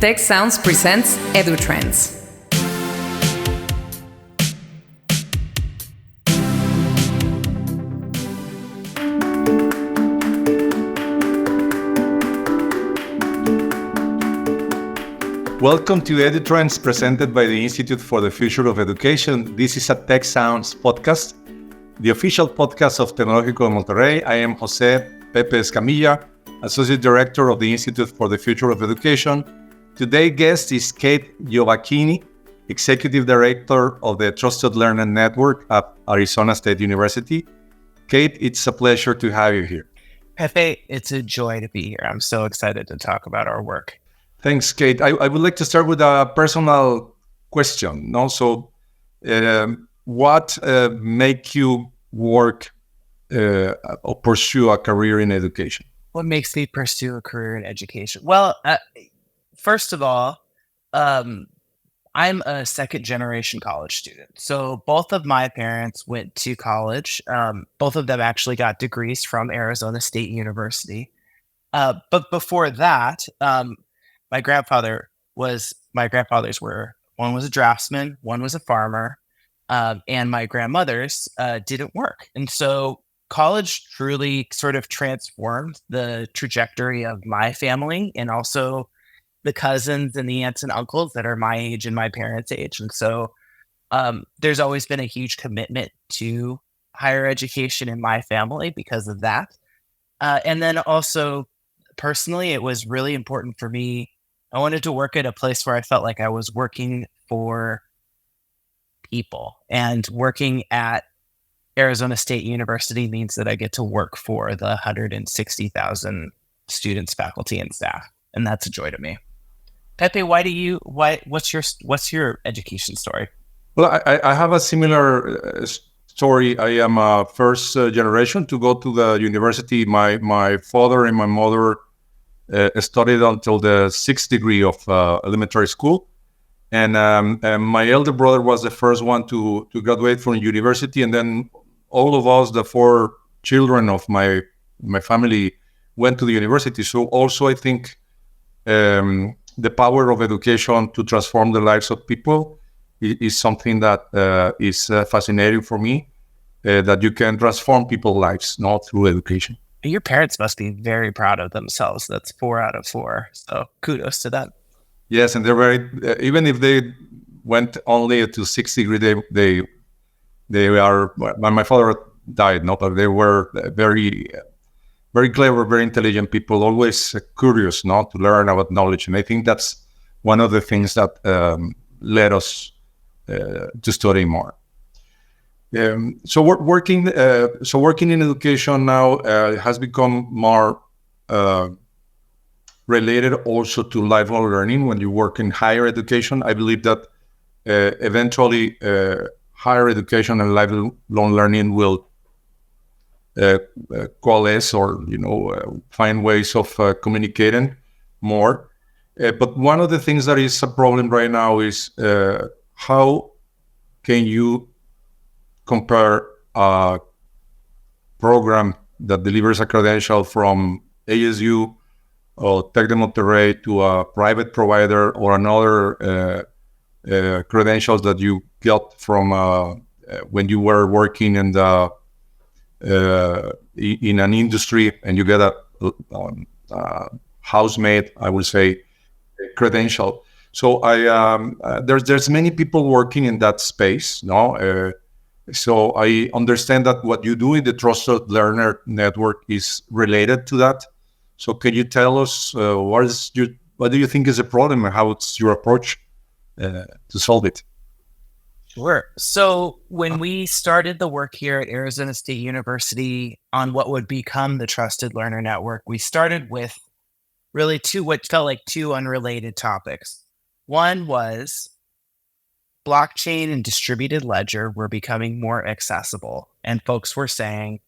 Tec Sounds presents EduTrends. Welcome to EduTrends, presented by the Institute for the Future of Education. This is a Tec Sounds podcast, the official podcast of Tecnológico de Monterrey. I am José Pepe Escamilla, Associate Director of the Institute for the Future of Education. Today's guest is Kate Giovacchini, Executive Director of the Trusted Learner Network at Arizona State University. Kate, it's a pleasure to have you here. Pepe, it's a joy to be here. I'm so excited to talk about our work. Thanks, Kate. I would like to start with a personal question. What make you work or pursue a career in education? What makes me pursue a career in education? Well, first of all, I'm a second-generation college student. So both of my parents went to college. Both of them actually got degrees from Arizona State University. But before that, my grandfathers were, one was a draftsman, one was a farmer, and my grandmothers didn't work. And so college truly sort of transformed the trajectory of my family and also the cousins and the aunts and uncles that are my age and my parents' age. And so there's always been a huge commitment to higher education in my family because of that. And then also personally, it was really important for me. I wanted to work at a place where I felt like I was working for people, and working at Arizona State University means that I get to work for the 160,000 students, faculty, and staff. And that's a joy to me. Pepe, what's your education story? Well, I have a similar story. I am a first generation to go to the university. My father and my mother studied until the sixth degree of elementary school. And my elder brother was the first one to graduate from university. And then all of us, the four children of my family, went to the university. So also I think the power of education to transform the lives of people is something that is fascinating for me, that you can transform people's lives, not through education. Your parents must be very proud of themselves. That's 4 out of 4. So kudos to them. Yes, and they're very, even if they went only to sixth degree, they are, my father died, but they were very, very clever, very intelligent people, always curious, to learn about knowledge. And I think that's one of the things that led us to study more. So working in education now has become more related also to lifelong learning. When you work in higher education, I believe that eventually higher education and lifelong learning will coalesce or find ways of communicating more. But one of the things that is a problem right now is how can you compare a program that delivers a credential from ASU or Tec de Monterrey to a private provider or another credentials that you got from when you were working in the in an industry and you get a housemaid, I would say, credential. So there's many people working in that space, so I understand that what you do in the Trusted Learner Network is related to that. So can you tell us what do you think is a problem and how it's your approach to solve it? Sure. So when we started the work here at Arizona State University on what would become the Trusted Learner Network, we started with really what felt like two unrelated topics. One was blockchain and distributed ledger were becoming more accessible, and folks were saying,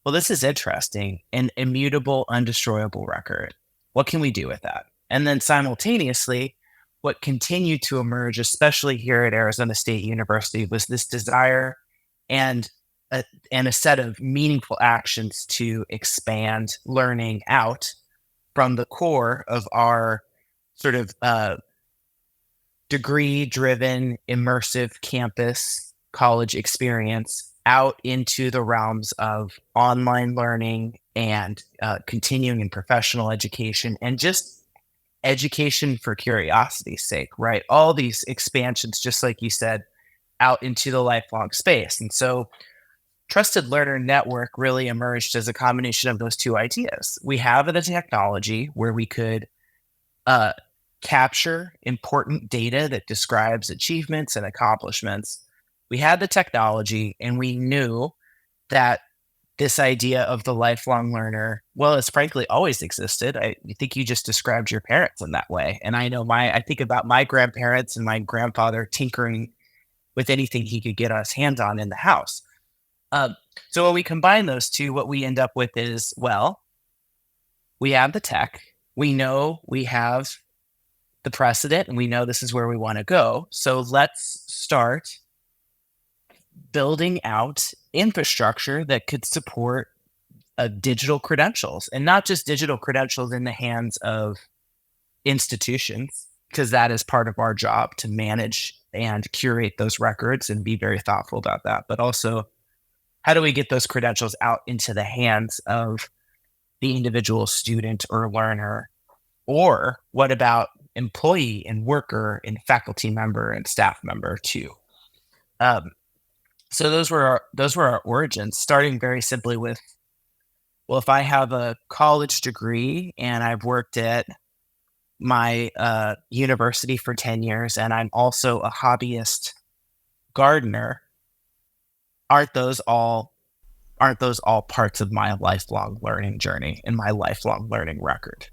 well, this is interesting, an immutable, undestroyable record. What can we do with that? And then simultaneously, what continued to emerge, especially here at Arizona State University, was this desire and a set of meaningful actions to expand learning out from the core of our sort of degree-driven, immersive campus college experience out into the realms of online learning and continuing and professional education and just education for curiosity's sake, right? All these expansions, just like you said, out into the lifelong space. And so Trusted Learner Network really emerged as a combination of those two ideas. We have the technology where we could capture important data that describes achievements and accomplishments. We had the technology, and we knew that this idea of the lifelong learner, well, it's frankly always existed. I think you just described your parents in that way. And I know I think about my grandparents and my grandfather tinkering with anything he could get his hands on in the house. So when we combine those two, what we end up with is, well, we have the tech, we know we have the precedent, and we know this is where we want to go. So let's start building out infrastructure that could support digital credentials, and not just digital credentials in the hands of institutions, because that is part of our job to manage and curate those records and be very thoughtful about that. But also, how do we get those credentials out into the hands of the individual student or learner? Or what about employee and worker and faculty member and staff member too? So those were our origins, starting very simply with, well, if I have a college degree and I've worked at my university for 10 years and I'm also a hobbyist gardener, aren't those all parts of my lifelong learning journey and my lifelong learning record?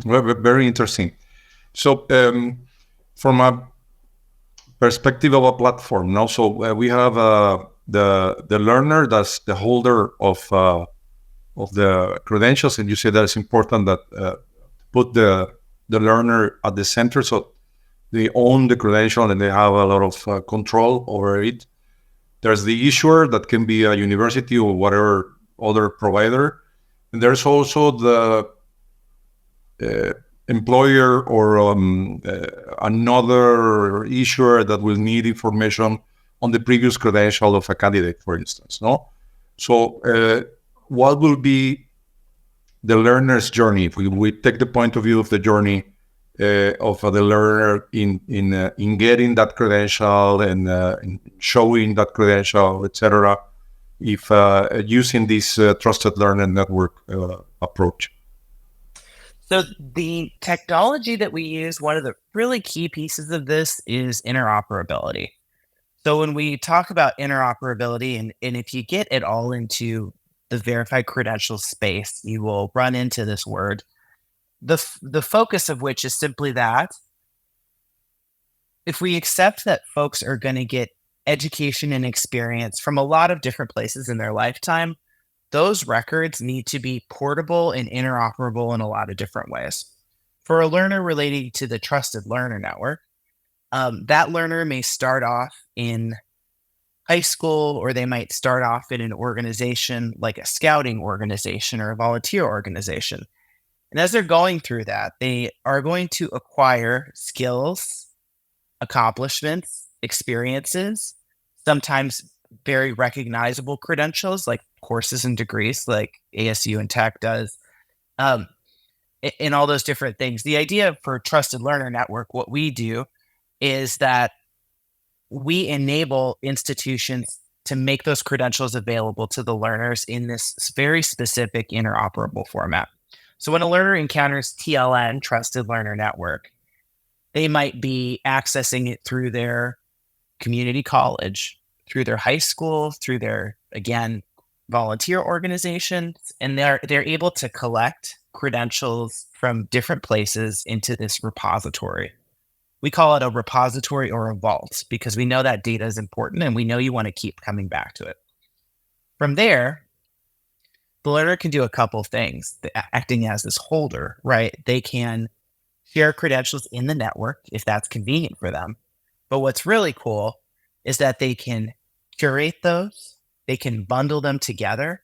Very interesting. So from a perspective of a platform, now, so we have the learner, that's the holder of the credentials, and you say that it's important that put the learner at the center, so they own the credential and they have a lot of control over it. There's the issuer, that can be a university or whatever other provider, and there's also the employer or another issuer that will need information on the previous credential of a candidate, for instance. No, so what will be the learner's journey? If we take the point of view of the journey of the learner in getting that credential and in showing that credential, etc., if using this trusted learner network approach. So the technology that we use, one of the really key pieces of this is interoperability. So when we talk about interoperability, and if you get it all into the verified credentials space, you will run into this word, the focus of which is simply that if we accept that folks are going to get education and experience from a lot of different places in their lifetime, those records need to be portable and interoperable in a lot of different ways. For a learner relating to the Trusted Learner Network, that learner may start off in high school, or they might start off in an organization like a scouting organization or a volunteer organization. And as they're going through that, they are going to acquire skills, accomplishments, experiences, sometimes very recognizable credentials like courses and degrees like ASU and Tech does, in all those different things. The idea for Trusted Learner Network, what we do is that we enable institutions to make those credentials available to the learners in this very specific interoperable format. So when a learner encounters TLN, Trusted Learner Network, they might be accessing it through their community college, through their high school, through their, again, volunteer organizations, and they're able to collect credentials from different places into this repository. We call it a repository or a vault because we know that data is important and we know you want to keep coming back to it. From there, the learner can do a couple things, acting as this holder, right? They can share credentials in the network if that's convenient for them. But what's really cool is that they can curate those, they can bundle them together,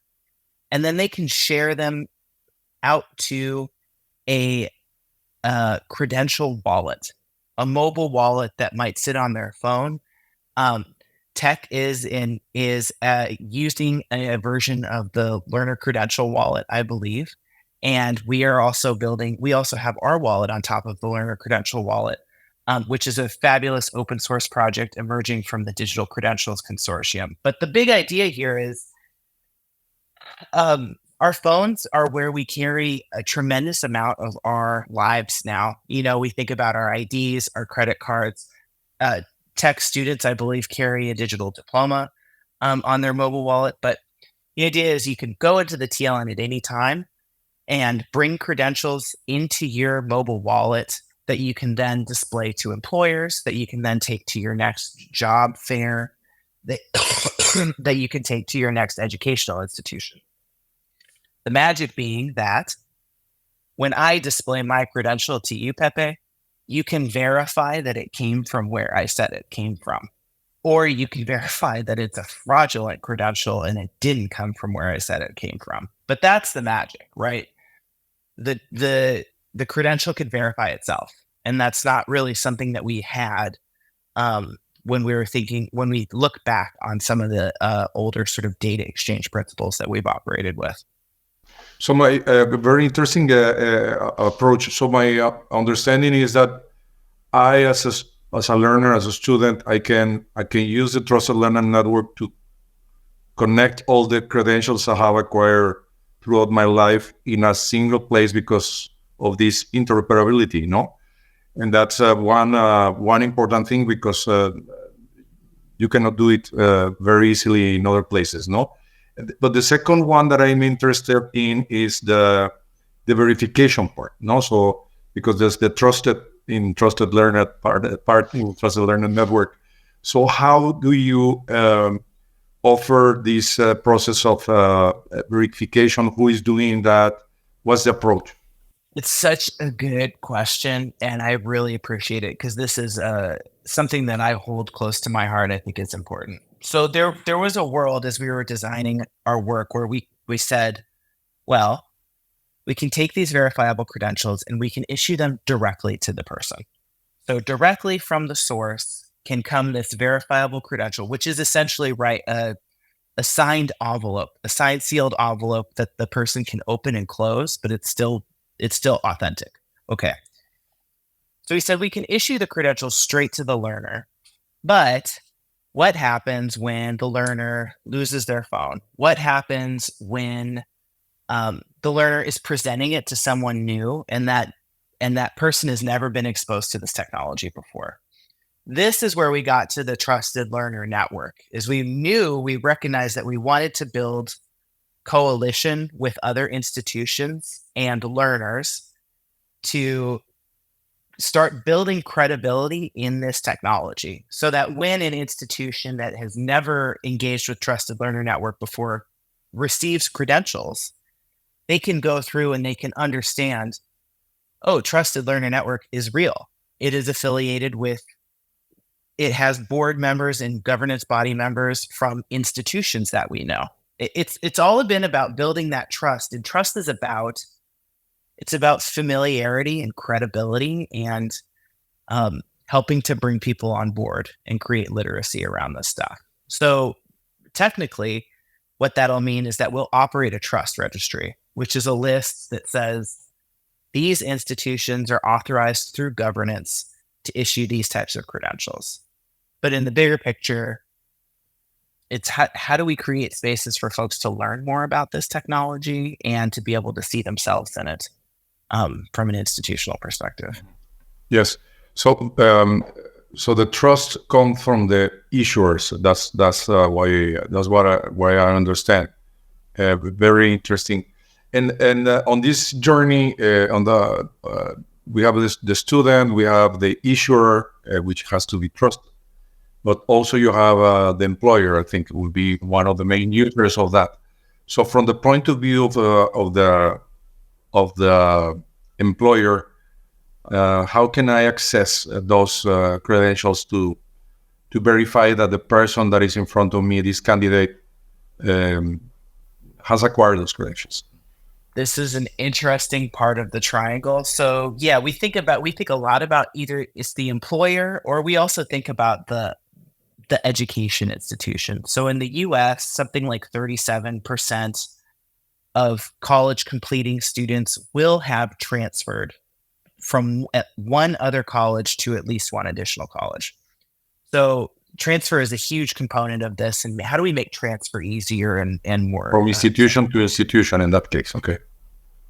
and then they can share them out to a credential wallet, a mobile wallet that might sit on their phone. Tec is using a version of the learner credential wallet, I believe. And we also have our wallet on top of the learner credential wallet, which is a fabulous open source project emerging from the Digital Credentials Consortium. But the big idea here is our phones are where we carry a tremendous amount of our lives now. We think about our IDs, our credit cards. Tech students, I believe, carry a digital diploma on their mobile wallet. But the idea is you can go into the TLN at any time and bring credentials into your mobile wallet that you can then display to employers, that you can then take to your next job fair, that you can take to your next educational institution. The magic being that when I display my credential to you, Pepe, you can verify that it came from where I said it came from. Or you can verify that it's a fraudulent credential and it didn't come from where I said it came from. But that's the magic, right? The credential can verify itself. And that's not really something that we had when we look back on some of the older sort of data exchange principles that we've operated with. So my very interesting approach. So my understanding is that I, as a learner, as a student, I can use the Trusted Learner Network to connect all the credentials I have acquired throughout my life in a single place because of this interoperability, And that's one important thing because you cannot do it very easily in other places, But the second one that I'm interested in is the verification part, So because there's the trusted learner part in Trusted Learner Network. So how do you offer this process of verification? Who is doing that? What's the approach? It's such a good question, and I really appreciate it because this is something that I hold close to my heart. I think it's important. So there was a world as we were designing our work where we said, well, we can take these verifiable credentials and we can issue them directly to the person. So directly from the source can come this verifiable credential, which is essentially a signed envelope, a signed sealed envelope that the person can open and close, but it's still authentic. Okay. So we said we can issue the credentials straight to the learner, but what happens when the learner loses their phone? What happens when the learner is presenting it to someone new and that person has never been exposed to this technology before? This is where we got to the Trusted Learner Network. Is we recognized that we wanted to build coalition with other institutions and learners to start building credibility in this technology so that when an institution that has never engaged with Trusted Learner Network before receives credentials, they can go through and they can understand, Trusted Learner Network is real. It is affiliated with, it has board members and governance body members from institutions that we know. It's all been about building that trust, and trust is about familiarity and credibility and helping to bring people on board and create literacy around this stuff. So technically, what that'll mean is that we'll operate a trust registry, which is a list that says these institutions are authorized through governance to issue these types of credentials. But in the bigger picture, it's how do we create spaces for folks to learn more about this technology and to be able to see themselves in it from an institutional perspective. Yes. So the trust comes from the issuers. That's why I understand. Very interesting. And on this journey, we have the student, we have the issuer, which has to be trusted. But also you have the employer, I think, will be one of the main users of that. So from the point of view of the employer, how can I access those credentials to verify that the person that is in front of me, this candidate, has acquired those credentials? This is an interesting part of the triangle. So yeah, we think a lot about either it's the employer, or we also think about the education institution. So in the US, something like 37% of college completing students will have transferred from one other college to at least one additional college. So transfer is a huge component of this. And how do we make transfer easier and more From institution to institution in that case? Okay.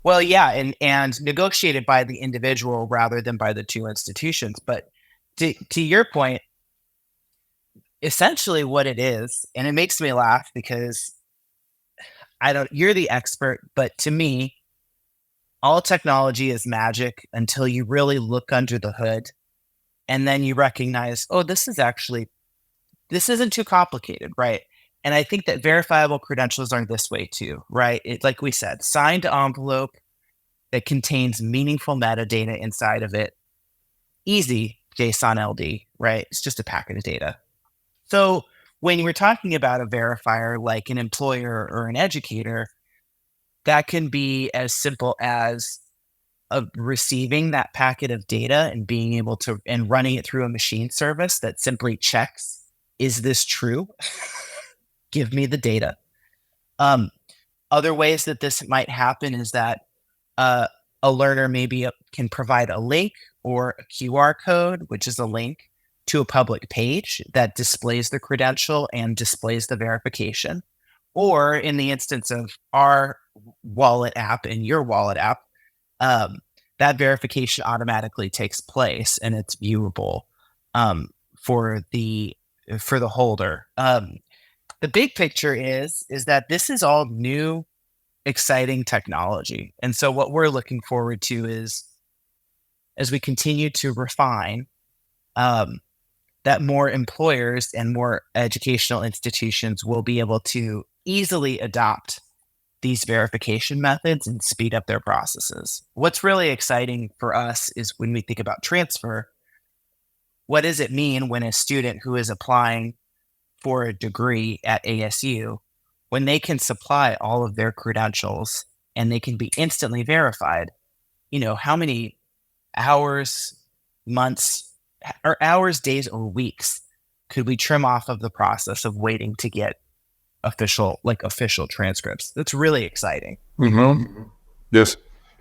well, yeah, and negotiated by the individual rather than by the two institutions. But to your point, essentially what it is, and it makes me laugh because you're the expert, but to me, all technology is magic until you really look under the hood and then you recognize, oh, this isn't too complicated, right? And I think that verifiable credentials are this way too, right? It, like we said, signed envelope that contains meaningful metadata inside of it. Easy JSON LD, right? It's just a packet of data. So when we're talking about a verifier like an employer or an educator, that can be as simple as receiving that packet of data and being able to and running it through a machine service that simply checks, is this true? Give me the data. Other ways that this might happen is that a learner maybe can provide a link or a QR code, which is a link to a public page that displays the credential and displays the verification. Or in the instance of our wallet app and your wallet app, that verification automatically takes place and it's viewable for the holder. The big picture is that this is all new, exciting technology. And so what we're looking forward to is, as we continue to refine, that more employers and more educational institutions will be able to easily adopt these verification methods and speed up their processes. What's really exciting for us is when we think about transfer, what does it mean when a student who is applying for a degree at ASU, when they can supply all of their credentials and they can be instantly verified, how many hours, months, or hours, days, or weeks could we trim off of the process of waiting to get official transcripts? That's really exciting. Mm-hmm. Yes.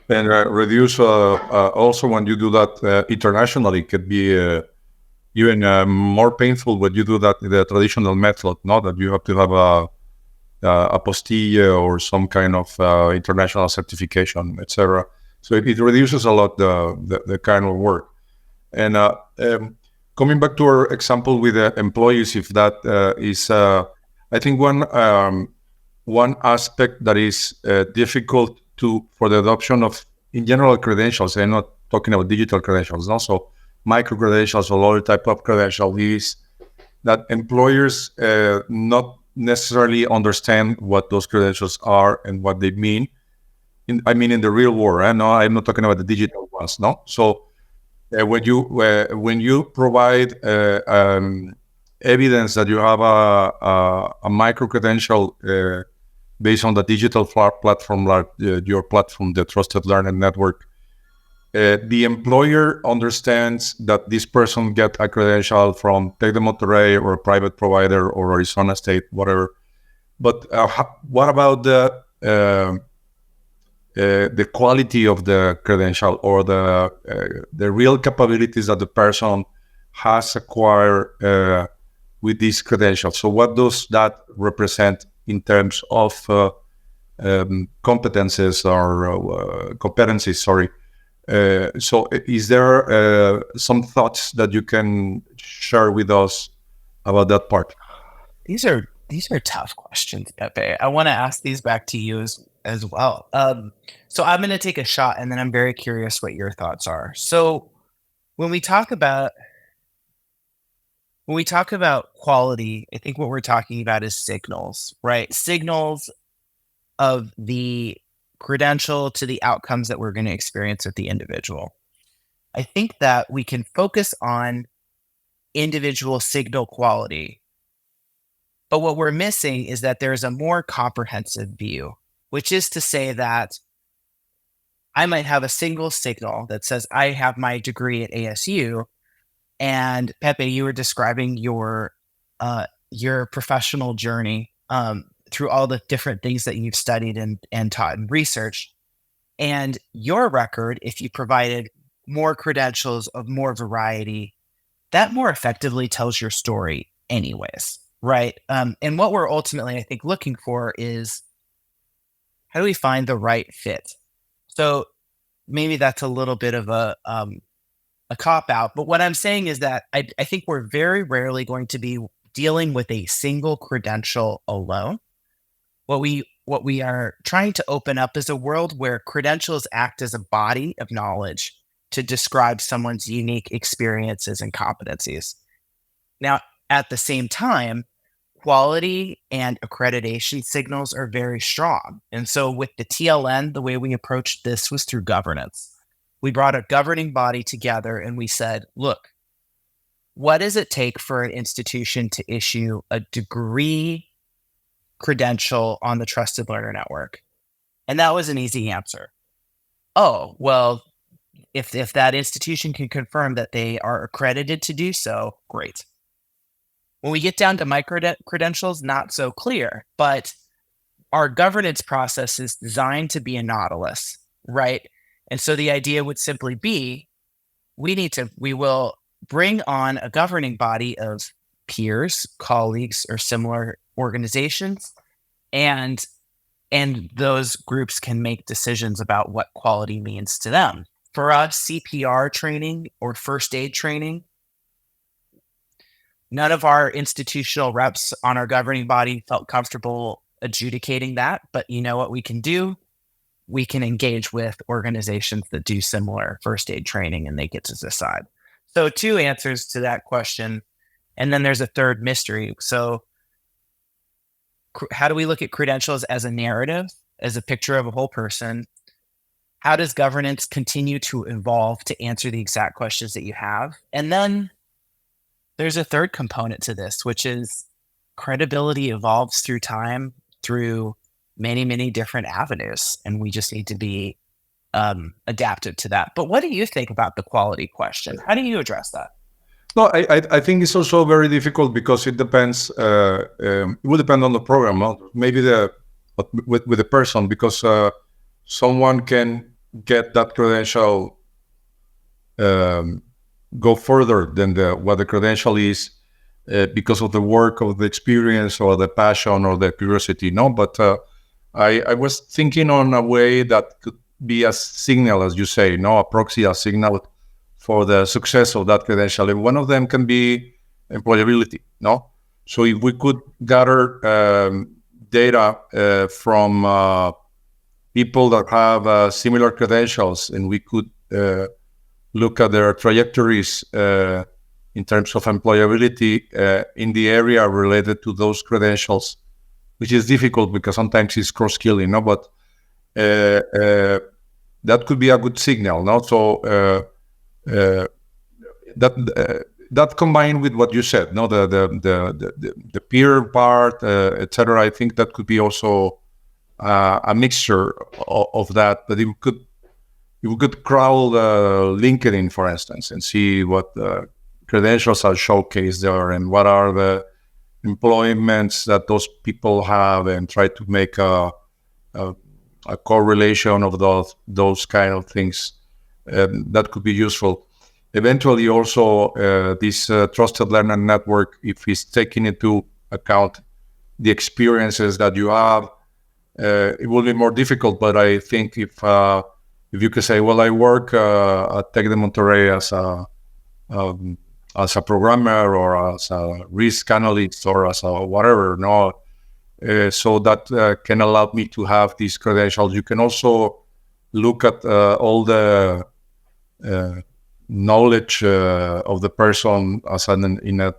And reduce also when you do that internationally, it could be even more painful when you do that in the traditional method, not that you have to have a apostille or some kind of international certification, etc. So it reduces a lot the kind of work. And coming back to our example with the employees, if that is, I think one aspect that is difficult for the adoption of, in general, credentials. I'm not talking about digital credentials, also micro credentials or other type of credential, is that employers not necessarily understand what those credentials are and what they mean. In the real world. I'm not talking about the digital ones. No, so when you provide evidence that you have a micro credential based on the digital platform, like your platform, the Trusted Learning Network, the employer understands that this person get a credential from Tec de Monterrey or a private provider or Arizona State, whatever. But what about the quality of the credential or the real capabilities that the person has acquired with these credentials? So what does that represent in terms of competencies or competencies? Sorry. So is there some thoughts that you can share with us about that part? These are tough questions, Pepe. I want to ask these back to you as well. So I'm going to take a shot, and then I'm very curious what your thoughts are. So when we talk about quality, I think what we're talking about is signals, right? Signals of the credential to the outcomes that we're going to experience with the individual. I think that we can focus on individual signal quality, but what we're missing is that there's a more comprehensive view, which is to say that I might have a single signal that says I have my degree at ASU, and Pepe, you were describing your professional journey through all the different things that you've studied and taught and researched. And your record, if you provided more credentials of more variety, that more effectively tells your story anyways, right? And what we're ultimately, I think, looking for is, how do we find the right fit? So maybe that's a little bit of a cop out, but what I'm saying is that I think we're very rarely going to be dealing with a single credential alone. What we are trying to open up is a world where credentials act as a body of knowledge to describe someone's unique experiences and competencies. Now, at the same time, quality and accreditation signals are very strong. And so with the TLN, the way we approached this was through governance. We brought a governing body together and we said, look, what does it take for an institution to issue a degree credential on the Trusted Learner Network? And that was an easy answer. Oh, well, if that institution can confirm that they are accredited to do so, great. When we get down to micro-credentials, not so clear, but our governance process is designed to be a nautilus, right? And so the idea would simply be, we will bring on a governing body of peers, colleagues, or similar organizations, and those groups can make decisions about what quality means to them. For us, CPR training or first aid training, none of our institutional reps on our governing body felt comfortable adjudicating that, but you know what we can do? We can engage with organizations that do similar first aid training and they get to decide. So 2 answers to that question. And then there's a third mystery. So how do we look at credentials as a narrative, as a picture of a whole person? How does governance continue to evolve to answer the exact questions that you have? And then there's a third component to this, which is credibility evolves through time, through many, many different avenues. And we just need to be adaptive to that. But what do you think about the quality question? How do you address that? No, I think it's also very difficult because it depends. It will depend on the program, maybe with the person, because someone can get that credential, go further than what the credential is, because of the work, of the experience, or the passion, or the curiosity. No, but I was thinking on a way that could be a signal, as you say, a proxy, a signal for the success of that credential. And one of them can be employability, no? So if we could gather data from people that have similar credentials, and we could look at their trajectories in terms of employability in the area related to those credentials, which is difficult because sometimes it's cross-skilling, no? But that could be a good signal, no? So that combined with what you said, no, the peer part, etc. I think that could be also a mixture of that. But you could crawl LinkedIn, for instance, and see what credentials are showcased there and what are the employments that those people have, and try to make a correlation of those kind of things. That could be useful. Eventually, also, this Trusted Learner Network, if it's taking into account the experiences that you have, it will be more difficult. But I think if you could say, well, I work at Tec de Monterrey as a programmer, or as a risk analyst, or as a whatever, no. So that can allow me to have these credentials. You can also look at all the knowledge of the person as in a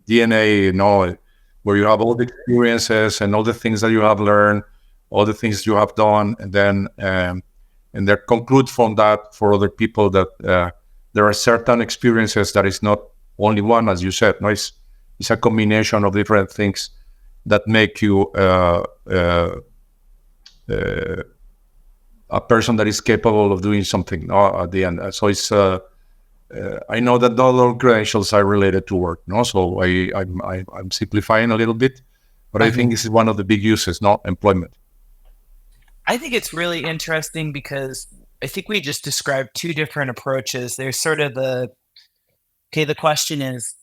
DNA, where you have all the experiences and all the things that you have learned, all the things you have done, and then and then conclude from that for other people that there are certain experiences that is not only one, as you said. No, it's a combination of different things that make you a person that is capable of doing something at the end. So it's I know that not all credentials are related to work, no. So I'm simplifying a little bit, but I think this is one of the big uses, not employment. I think it's really interesting because I think we just described two different approaches. There's sort of the question is,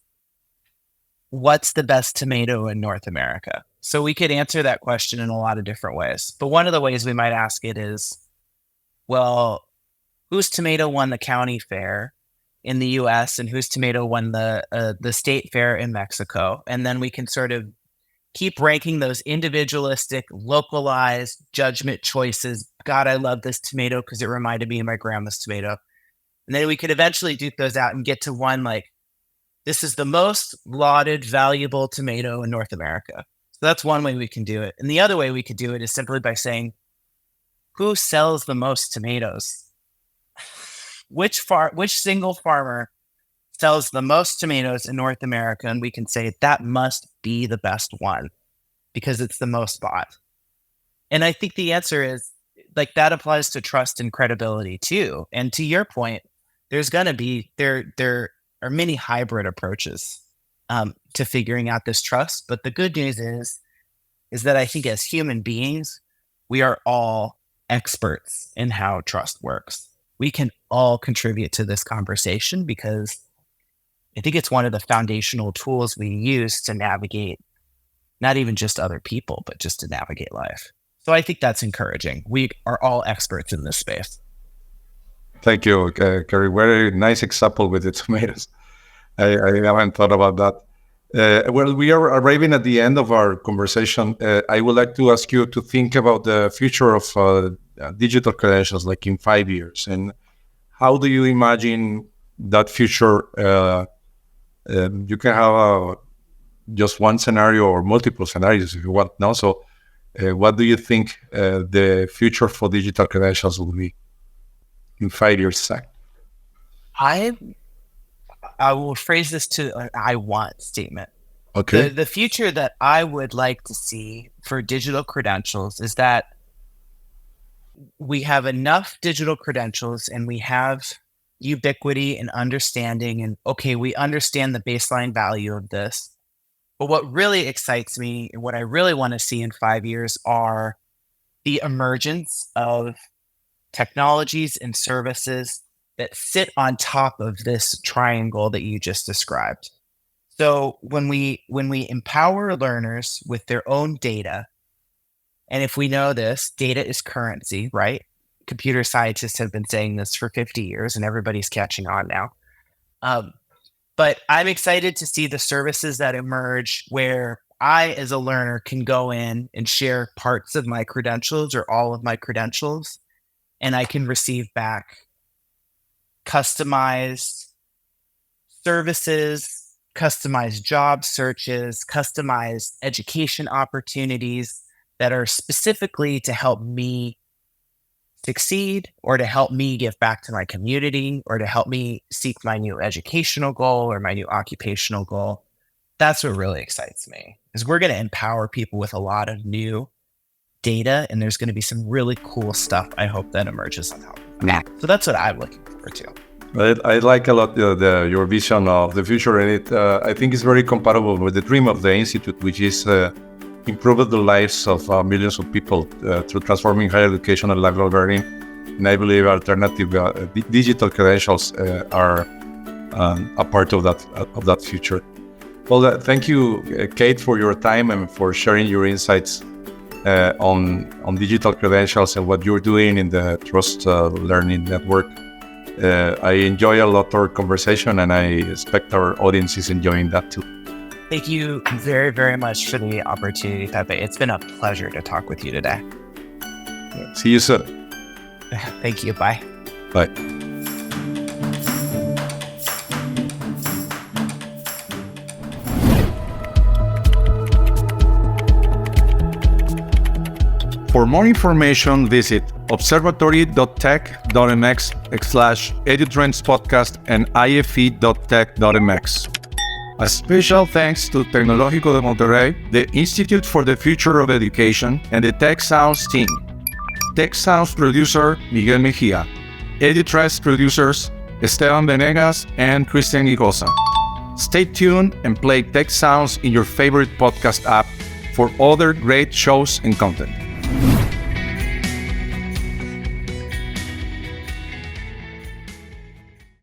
what's the best tomato in North America? So we could answer that question in a lot of different ways. But one of the ways we might ask it is, well, whose tomato won the county fair in the US and whose tomato won the state fair in Mexico? And then we can sort of keep ranking those individualistic, localized judgment choices. God, I love this tomato because it reminded me of my grandma's tomato. And then we could eventually duke those out and get to one like, this is the most lauded, valuable tomato in North America. So that's one way we can do it. And the other way we could do it is simply by saying, who sells the most tomatoes? Which single farmer sells the most tomatoes in North America? And we can say that must be the best one because it's the most bought. And I think the answer is like that applies to trust and credibility too. And to your point, there's going to be, there are many hybrid approaches to figuring out this trust. But the good news is that I think as human beings, we are all experts in how trust works. We can all contribute to this conversation because I think it's one of the foundational tools we use to navigate, not even just other people, but just to navigate life. So I think that's encouraging. We are all experts in this space. Thank you, Kerry. Very nice example with the tomatoes. I haven't thought about that. Well, we are arriving at the end of our conversation. I would like to ask you to think about the future of digital credentials, like in 5 years, and how do you imagine that future? You can have just one scenario or multiple scenarios if you want. No, so what do you think the future for digital credentials will be in 5 years' time? I will phrase this to an I want statement. Okay. The future that I would like to see for digital credentials is that we have enough digital credentials and we have ubiquity and understanding, and okay, we understand the baseline value of this. But what really excites me and what I really want to see in 5 years are the emergence of technologies and services that sit on top of this triangle that you just described. So when we empower learners with their own data, and if we know this, data is currency, right? Computer scientists have been saying this for 50 years and everybody's catching on now. But I'm excited to see the services that emerge where I, as a learner, can go in and share parts of my credentials or all of my credentials, and I can receive back customized services, customized job searches, customized education opportunities that are specifically to help me succeed or to help me give back to my community or to help me seek my new educational goal or my new occupational goal. That's what really excites me, is we're going to empower people with a lot of new data, and there's going to be some really cool stuff I hope that emerges on top of that. So that's what I'm looking forward to. I like a lot your vision of the future, and I think it's very compatible with the dream of the Institute, which is improve the lives of millions of people through transforming higher education and lifelong learning. And I believe alternative digital credentials are a part of that future. Well, thank you, Kate, for your time and for sharing your insights on digital credentials and what you're doing in the Trust Learning Network. I enjoy a lot our conversation, and I expect our audience is enjoying that too. Thank you very, very much for the opportunity, Pepe. It's been a pleasure to talk with you today. See you soon. Thank you. Bye. Bye. For more information, visit observatory.tech.mx/EduTrends podcast and ife.tech.mx. A special thanks to Tecnológico de Monterrey, the Institute for the Future of Education, and the Tec Sounds team. Tec Sounds producer Miguel Mejia, EduTrends producers Esteban Venegas and Cristian Igosa. Stay tuned and play Tec Sounds in your favorite podcast app for other great shows and content.